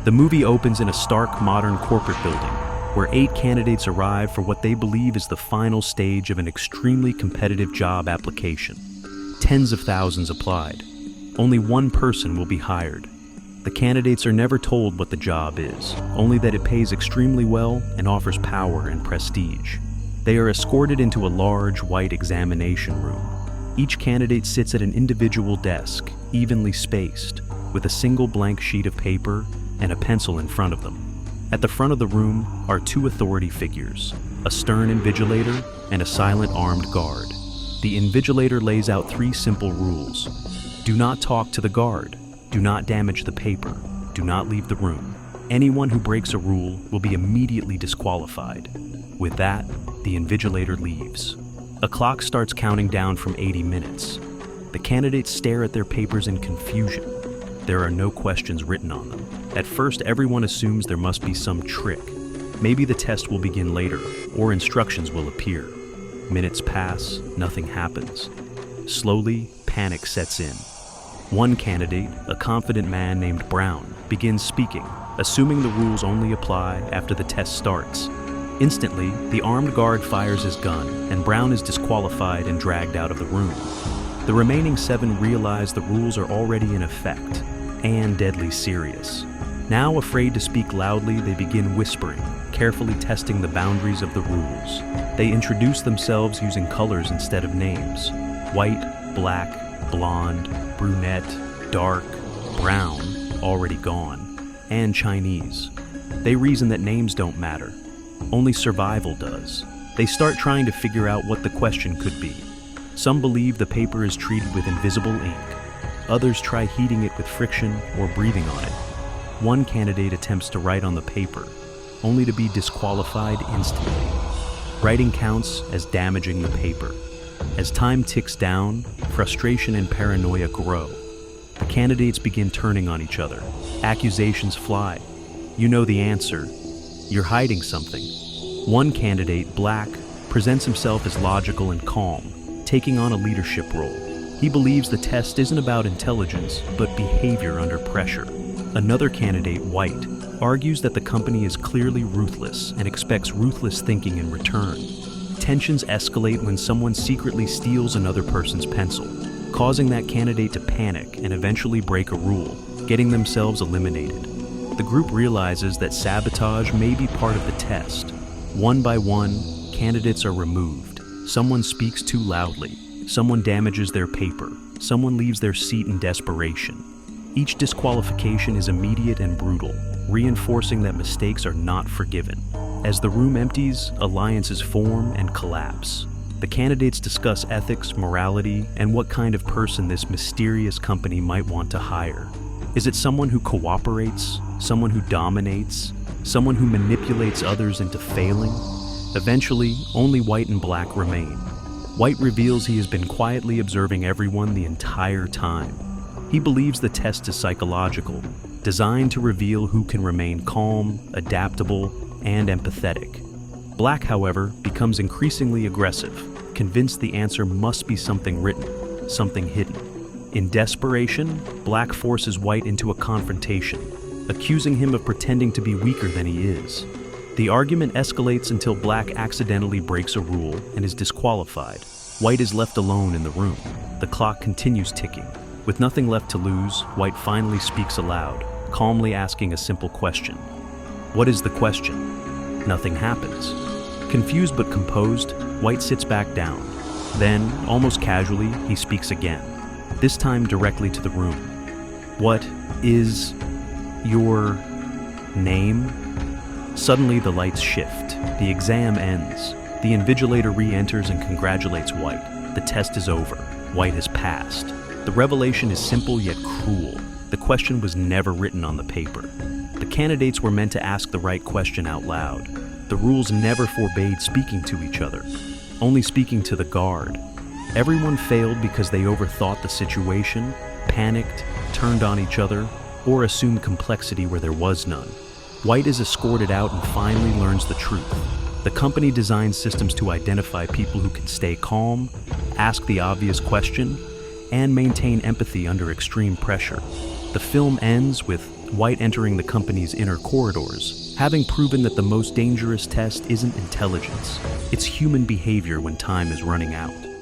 The movie opens in a stark modern corporate building, where 8 candidates arrive for what they believe is the final stage of an extremely competitive job application. Tens of thousands applied. Only one person will be hired. The candidates are never told what the job is, only that it pays extremely well and offers power and prestige. They are escorted into a large, white examination room. Each candidate sits at an individual desk, evenly spaced, with a single blank sheet of paper and a pencil in front of them. At the front of the room are 2 authority figures, a stern invigilator and a silent armed guard. The invigilator lays out 3 simple rules. Do not talk to the guard. Do not damage the paper. Do not leave the room. Anyone who breaks a rule will be immediately disqualified. With that, the invigilator leaves. A clock starts counting down from 80 minutes. The candidates stare at their papers in confusion. There are no questions written on them. At first, everyone assumes there must be some trick. Maybe the test will begin later, or instructions will appear. Minutes pass, nothing happens. Slowly, panic sets in. One candidate, a confident man named Brown, begins speaking, assuming the rules only apply after the test starts. Instantly, the armed guard fires his gun, and Brown is disqualified and dragged out of the room. The remaining 7 realize the rules are already in effect, and deadly serious. Now afraid to speak loudly, they begin whispering, carefully testing the boundaries of the rules. They introduce themselves using colors instead of names: white, black, blonde, brunette, dark, brown, already gone, and Chinese. They reason that names don't matter. Only survival does. They start trying to figure out what the question could be. Some believe the paper is treated with invisible ink. Others try heating it with friction or breathing on it. One candidate attempts to write on the paper, only to be disqualified instantly. Writing counts as damaging the paper. As time ticks down, frustration and paranoia grow. The candidates begin turning on each other. Accusations fly. You know the answer. You're hiding something. One candidate, Black, presents himself as logical and calm, taking on a leadership role. He believes the test isn't about intelligence, but behavior under pressure. Another candidate, White, argues that the company is clearly ruthless and expects ruthless thinking in return. Tensions escalate when someone secretly steals another person's pencil, causing that candidate to panic and eventually break a rule, getting themselves eliminated. The group realizes that sabotage may be part of the test. One by one, candidates are removed. Someone speaks too loudly. Someone damages their paper. Someone leaves their seat in desperation. Each disqualification is immediate and brutal, reinforcing that mistakes are not forgiven. As the room empties, alliances form and collapse. The candidates discuss ethics, morality, and what kind of person this mysterious company might want to hire. Is it someone who cooperates? Someone who dominates? Someone who manipulates others into failing? Eventually, only White and Black remain. White reveals he has been quietly observing everyone the entire time. He believes the test is psychological, designed to reveal who can remain calm, adaptable, and empathetic. Black, however, becomes increasingly aggressive, convinced the answer must be something written, something hidden. In desperation, Black forces White into a confrontation, accusing him of pretending to be weaker than he is. The argument escalates until Black accidentally breaks a rule and is disqualified. White is left alone in the room. The clock continues ticking. With nothing left to lose, White finally speaks aloud, calmly asking a simple question. What is the question? Nothing happens. Confused but composed, White sits back down. Then, almost casually, he speaks again, this time directly to the room. What is your name? Suddenly the lights shift. The exam ends. The invigilator re-enters and congratulates White. The test is over. White has passed. The revelation is simple yet cruel. The question was never written on the paper. The candidates were meant to ask the right question out loud. The rules never forbade speaking to each other, only speaking to the guard. Everyone failed because they overthought the situation, panicked, turned on each other, or assumed complexity where there was none. White is escorted out and finally learns the truth. The company designs systems to identify people who can stay calm, ask the obvious question, and maintain empathy under extreme pressure. The film ends with White entering the company's inner corridors, having proven that the most dangerous test isn't intelligence, it's human behavior when time is running out.